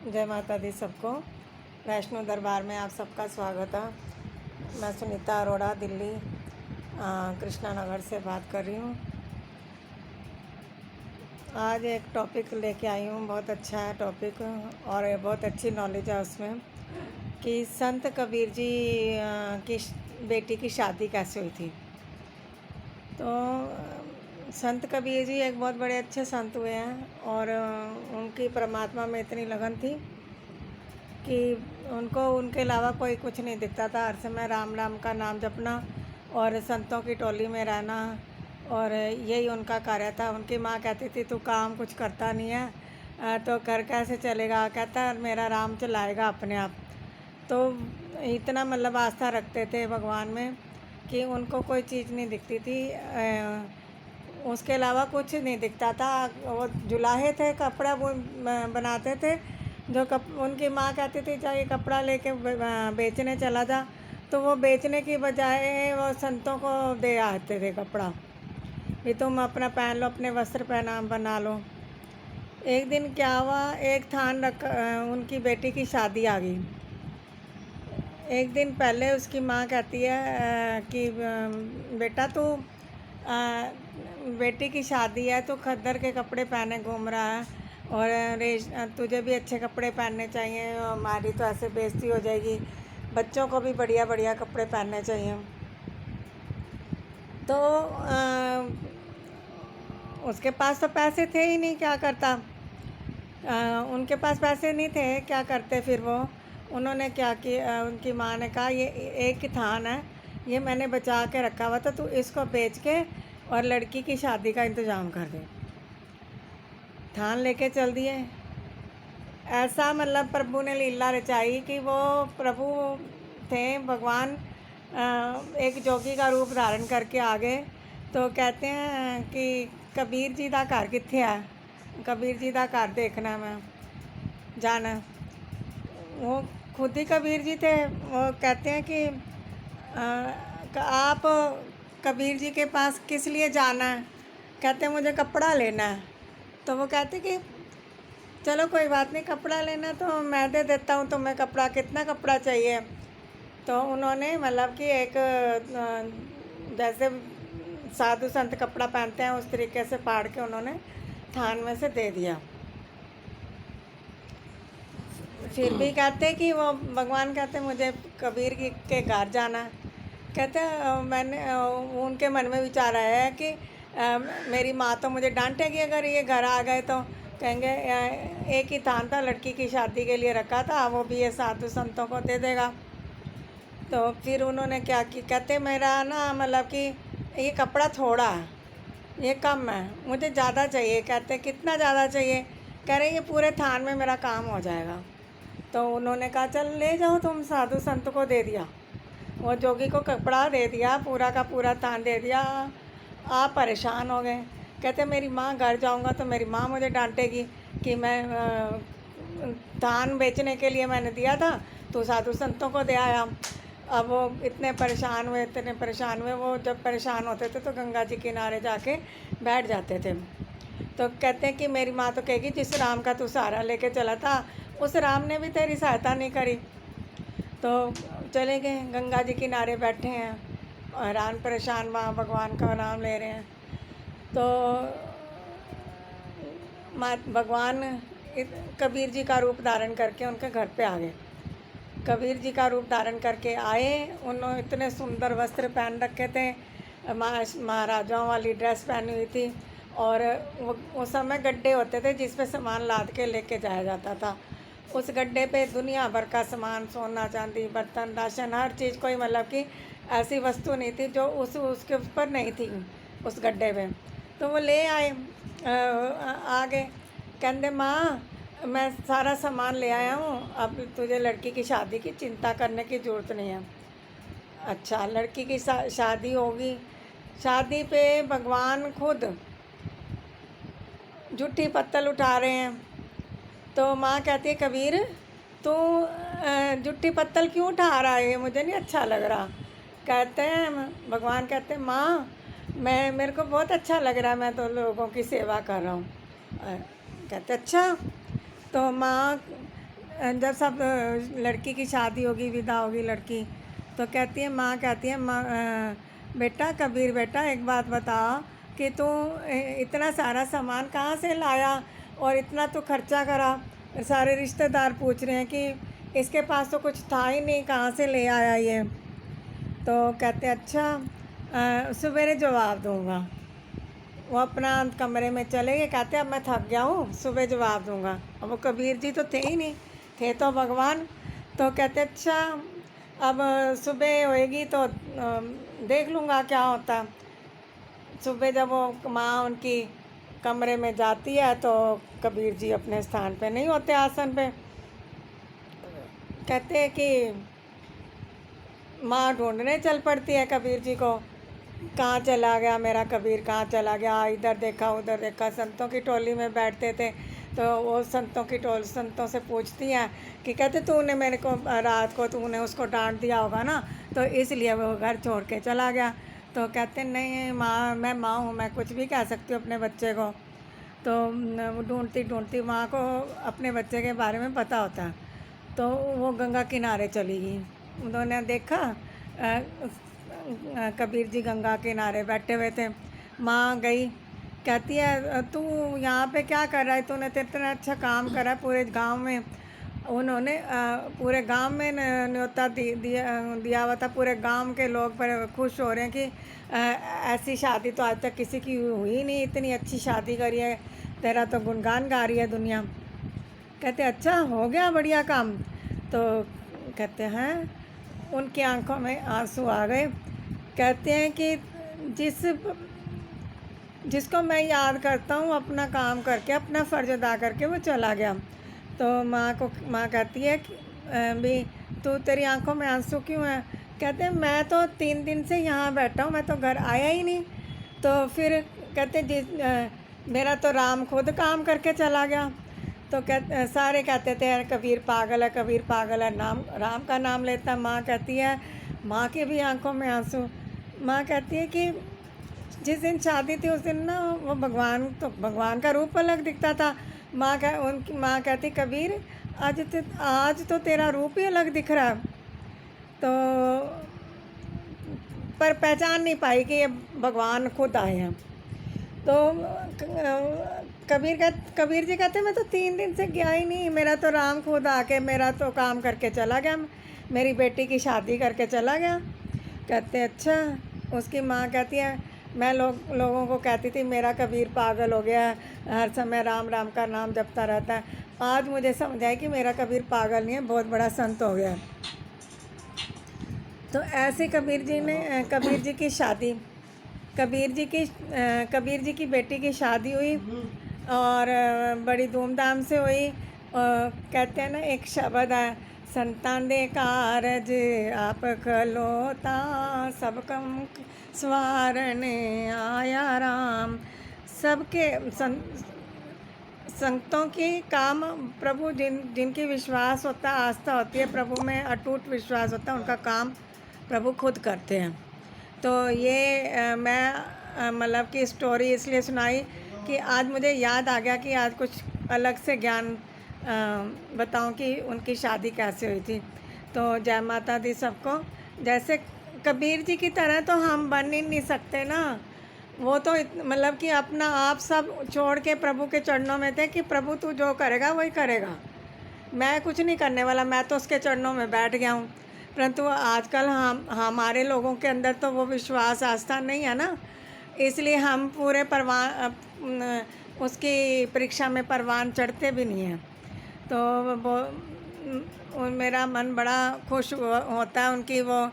जय माता दी सबको। वैष्णो दरबार में आप सबका स्वागत है। मैं सुनीता अरोड़ा दिल्ली कृष्णा नगर से बात कर रही हूँ। आज एक टॉपिक लेके आई हूँ, बहुत अच्छा है टॉपिक और बहुत अच्छी नॉलेज है उसमें कि संत कबीर जी की बेटी की शादी कैसे हुई थी। तो संत कबीर जी एक बहुत बड़े अच्छे संत हुए हैं और उनकी परमात्मा में इतनी लगन थी कि उनको उनके अलावा कोई कुछ नहीं दिखता था। हर समय राम राम का नाम जपना और संतों की टोली में रहना, और यही उनका कार्य था। उनकी माँ कहती थी तू काम कुछ करता नहीं है तो घर कैसे चलेगा। कहता मेरा राम चलाएगा अपने आप। तो इतना मतलब आस्था रखते थे भगवान में कि उनको कोई चीज़ नहीं दिखती थी, उसके अलावा कुछ नहीं दिखता था। वो जुलाहे थे, कपड़ा वो बनाते थे। जो उनकी माँ कहती थी चाहे कपड़ा लेके बेचने चला जा, तो वो बेचने की बजाय वो संतों को दे आते थे कपड़ा, भी तुम अपना पहन लो, अपने वस्त्र पहना बना लो। एक दिन क्या हुआ, एक थान उनकी बेटी की शादी आ गई। एक दिन पहले उसकी माँ कहती है कि बेटा तू बेटी की शादी है तो खद्दर के कपड़े पहने घूम रहा है, और तुझे भी अच्छे कपड़े पहनने चाहिए, हमारी तो ऐसे बेइज्जती हो जाएगी। बच्चों को भी बढ़िया बढ़िया कपड़े पहनने चाहिए। तो उसके पास तो पैसे थे ही नहीं, क्या करता। उनके पास पैसे नहीं थे, क्या करते फिर वो। उन्होंने क्या किया, उनकी माँ ने कहा ये एक ही थान है, ये मैंने बचा के रखा हुआ था, तू इसको बेच के और लड़की की शादी का इंतज़ाम कर दे। थान लेके चल दिए। ऐसा मतलब प्रभु ने लीला रचाई कि वो प्रभु थे भगवान एक जोगी का रूप धारण करके आ गए। तो कहते हैं कि कबीर जी का घर कित्थे है, कबीर जी का घर देखना, मैं जाना। वो खुद ही कबीर जी थे। वो कहते हैं कि आप कबीर जी के पास किस लिए जाना है। कहते हैं मुझे कपड़ा लेना है। तो वो कहते कि चलो कोई बात नहीं, कपड़ा लेना तो मैं दे देता हूँ तुम्हें कपड़ा, कितना कपड़ा चाहिए। तो उन्होंने मतलब कि एक जैसे साधु संत कपड़ा पहनते हैं उस तरीके से फाड़ के उन्होंने थान में से दे दिया। फिर भी कहते कि वो भगवान कहते मुझे कबीर के घर जाना है। कहते मैंने उनके मन में विचार आया है कि मेरी माँ तो मुझे डांटेगी अगर ये घर आ गए, तो कहेंगे एक ही थान था, लड़की की शादी के लिए रखा था, वो भी ये साधु संतों को दे देगा। तो फिर उन्होंने क्या कि कहते मेरा ना मतलब कि ये कपड़ा थोड़ा है, ये कम है, मुझे ज़्यादा चाहिए। कहते कितना ज़्यादा चाहिए। कह रहे ये पूरे थान में मेरा काम हो जाएगा। तो उन्होंने कहा चल ले जाओ तुम, साधु संत को दे दिया। वो जोगी को कपड़ा दे दिया, पूरा का पूरा थान दे दिया। आप परेशान हो गए। कहते मेरी माँ घर जाऊंगा तो मेरी माँ मुझे डांटेगी कि मैं थान बेचने के लिए मैंने दिया था, तो साधु संतों को दे आया। अब वो इतने परेशान हुए, इतने परेशान हुए। वो जब परेशान होते थे तो गंगा जी किनारे जाके बैठ जाते थे। तो कहते हैं कि मेरी माँ तो कहेगी जिस राम का तू सहारा लेके चला था उस राम ने भी तेरी सहायता नहीं करी। तो चले गए, गंगा जी किनारे बैठे हैं, हैरान परेशान, वहाँ भगवान का नाम ले रहे हैं। तो भगवान कबीर जी का रूप धारण करके उनके घर पे आ गए। कबीर जी का रूप धारण करके आए। उन्होंने इतने सुंदर वस्त्र पहन रखे थे, महाराजाओं वाली ड्रेस पहनी हुई थी, और वो उस समय गड्ढे होते थे जिस पे सामान लाद के लेके जाया जाता था। उस गड्ढे पे दुनिया भर का सामान, सोना चांदी, बर्तन, राशन, हर चीज़, कोई मतलब कि ऐसी वस्तु नहीं थी जो उसके ऊपर नहीं थी उस गड्ढे पे। तो वो ले आए, आ गए। कहते माँ मैं सारा सामान ले आया हूँ, अब तुझे लड़की की शादी की चिंता करने की ज़रूरत नहीं है। अच्छा, लड़की की शादी होगी। शादी पे भगवान खुद जूठी पत्तल उठा रहे हैं। तो माँ कहती है कबीर तू जूठी पत्तल क्यों उठा रहा है, मुझे नहीं अच्छा लग रहा। कहते हैं भगवान कहते हैं माँ मेरे को बहुत अच्छा लग रहा है, मैं तो लोगों की सेवा कर रहा हूँ। कहते अच्छा। तो माँ जब सब लड़की की शादी होगी, विदा होगी लड़की, तो कहती है, माँ कहती है, माँ बेटा कबीर बेटा एक बात बताओ कि तू इतना सारा सामान कहाँ से लाया और इतना तो खर्चा करा। सारे रिश्तेदार पूछ रहे हैं कि इसके पास तो कुछ था ही नहीं, कहाँ से ले आया ये। तो कहते अच्छा सवेरे जवाब दूंगा। वो अपना कमरे में चले गए, कहते अब मैं थक गया हूँ, सुबह जवाब दूंगा। अब वो कबीर जी तो थे ही नहीं, थे तो भगवान। तो कहते अच्छा अब सुबह होएगी तो देख लूँगा क्या होता। सुबह जब वो माँ उनकी कमरे में जाती है तो कबीर जी अपने स्थान पे नहीं होते, आसन पे। कहते हैं कि माँ ढूंढने चल पड़ती है कबीर जी को, कहाँ चला गया मेरा कबीर, कहाँ चला गया। इधर देखा उधर देखा, संतों की टोली में बैठते थे तो वो संतों से पूछती हैं कि कहते तूने मेरे को रात को तूने उसको डांट दिया होगा ना, तो इसलिए वो घर छोड़ के चला गया। तो कहते नहीं माँ, मैं माँ हूँ, मैं कुछ भी कह सकती हूँ अपने बच्चे को। तो ढूंढती ढूंढती माँ को अपने बच्चे के बारे में पता होता, तो वो गंगा किनारे चली गई। उन्होंने देखा कबीर जी गंगा किनारे बैठे हुए थे। माँ गई, कहती है तू यहाँ पे क्या कर रहा है, तूने तो इतना अच्छा काम करा है पूरे गांव में। उन्होंने पूरे गांव में न्योता दिया हुआ था, पूरे गांव के लोग पर खुश हो रहे हैं कि ऐसी शादी तो आज तक किसी की हुई नहीं, इतनी अच्छी शादी करी है, तेरा तो गुणगान गा रही है दुनिया। कहते अच्छा हो गया बढ़िया काम। तो कहते हैं उनकी आंखों में आंसू आ गए। कहते हैं कि जिसको मैं याद करता हूँ अपना काम करके, अपना फ़र्ज़ अदा करके वो चला गया। तो माँ कहती है कि भी तू तेरी आंखों में आंसू क्यों है। कहते हैं मैं तो 3 दिन से यहाँ बैठा हूँ, मैं तो घर आया ही नहीं। तो फिर कहते मेरा तो राम खुद काम करके चला गया। तो सारे कहते थे कबीर पागल है, कबीर पागल है, नाम राम का नाम लेता। माँ कहती है, माँ की भी आंखों में आंसू। माँ कहती है कि जिस दिन शादी थी उस दिन ना वो भगवान का रूप अलग दिखता था। उनकी माँ कहती कबीर आज तो तेरा रूप ही अलग दिख रहा है। तो पर पहचान नहीं पाई कि ये भगवान खुद आए हैं। तो कबीर जी कहते मैं तो 3 दिन से गया ही नहीं, मेरा तो राम खुद आके मेरा तो काम करके चला गया, मेरी बेटी की शादी करके चला गया। कहते अच्छा। उसकी माँ कहती है मैं लोगों को कहती थी मेरा कबीर पागल हो गया है, हर समय राम राम का नाम जपता रहता है। आज मुझे समझ आया कि मेरा कबीर पागल नहीं है, बहुत बड़ा संत हो गया है। तो ऐसे कबीर जी की शादी, कबीर जी की बेटी की शादी हुई और बड़ी धूमधाम से हुई। कहते हैं ना एक शब्द है, संतान दे कारज आप खलोता, सब कम सवारने आया राम। सबके संतों की काम प्रभु जिनकी विश्वास होता है, आस्था होती है प्रभु में, अटूट विश्वास होता है, उनका काम प्रभु खुद करते हैं। तो ये मैं मतलब कि स्टोरी इसलिए सुनाई कि आज मुझे याद आ गया कि आज कुछ अलग से ज्ञान बताऊं कि उनकी शादी कैसे हुई थी। तो जय माता दी सबको। जैसे कबीर जी की तरह तो हम बन ही नहीं सकते ना। वो तो मतलब कि अपना आप सब छोड़ के प्रभु के चरणों में थे कि प्रभु तू जो करेगा वही करेगा, मैं कुछ नहीं करने वाला, मैं तो उसके चरणों में बैठ गया हूँ। परंतु आजकल हमारे लोगों के अंदर तो वो विश्वास आस्था नहीं है ना, इसलिए हम पूरे उसकी परीक्षा में परवान चढ़ते भी नहीं हैं। तो वो मेरा मन बड़ा खुश होता है उनकी वो